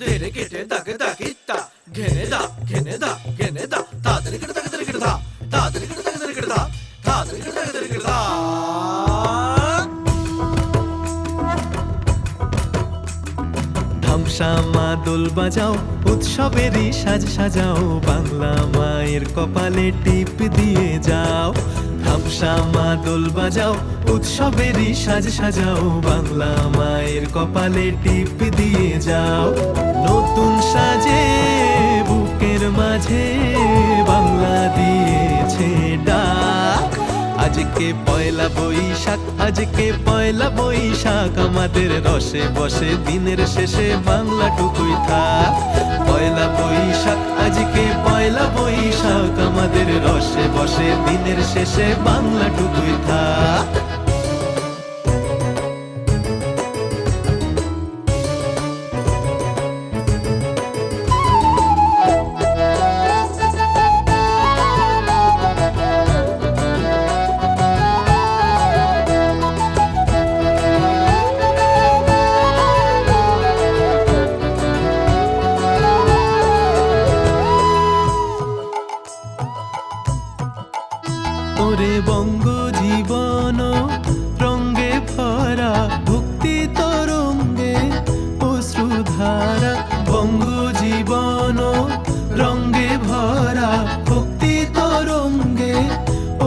ধেরে কেটে দাকে দাকিতা ঘেনে দা ঘেনে দা ঘেনে দা তাদের কেটে দাকে ধরে কেটে দা তাদের কেটে দাকে ধরে কেটে দা তাদের কেটে দাকে ধরে কেটে দা ধামসামা দোল বাজাও উৎসবেরই সাজ সাজাও বাংলা মায়ের কপালে টিপ দিয়ে যাও ধামসামা দোল বাজাও উৎসবেরই সাজ সাজাও বাংলা মায়ের কপালে টিপ দিয়ে যাও নতুন সাজে বুকের মাঝে বাংলা দিয়েছে ডাক আজকে পয়লা বৈশাখ আজকে পয়লা বৈশাখ আমাদের রসে বসে দিনের শেষে বাংলা টুকুই থাক পয়লা বৈশাখ আজকে পয়লা বৈশাখ আমাদের রসে বসে দিনের শেষে বাংলা টুকুই থাক ওরে বঙ্গ জীবন রঙ্গে ভরা ভক্তি তরঙ্গে অশ্রুধারা বঙ্গ জীবন রঙ্গে ভরা ভক্তি তরঙ্গে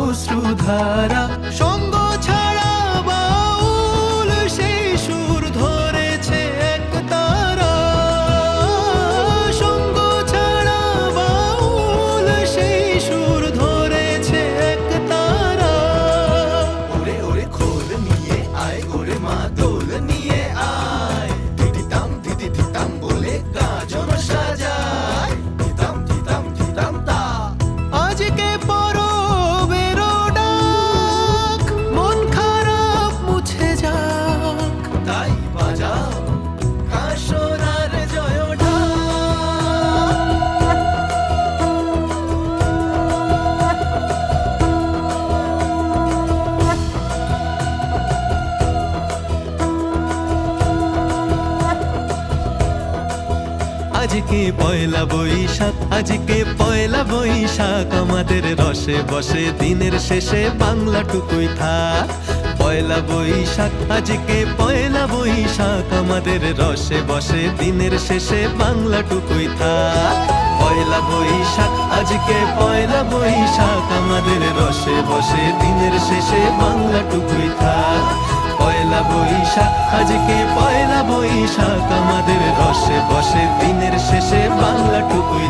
অশ্রুধারা সঙ্গ ছাড়া বাউল সেই সুর ধরেছে এক তারা সঙ্গ ছাড়া বাউল সেই সুর ধরেছে এক তারা ওরে ওরে খোল নিয়ে আয় ওরে মা দোল নিয়ে আয় দিদিতাম দিদি দিতাম বলে গাজন সাজায় দিতাম দিতাম দিতাম তা আজকে পরবের ডাক মন খারাপ মুছে যাক তাই বাজাও কাশরার জয় ঢাক আজকে পয়লা বৈশাখ আজকে পয়লা বৈশাখ আমাদের রসে বসে দিনের শেষে বাংলা টুকুই থাক পয়লা বৈশাখ আজকে পয়লা বৈশাখ আমাদের রসে বসে দিনের শেষে বাংলা টুকুই থাক পয়লা বৈশাখ আজকে পয়লা বৈশাখ আমাদের রসে বসে দিনের শেষে বাংলা টুকুই থাক পয়লা বৈশাখ আজকে পয়লা বৈশাখ আমাদের রসে বসে দিনের শেষে বাংলা টুকুই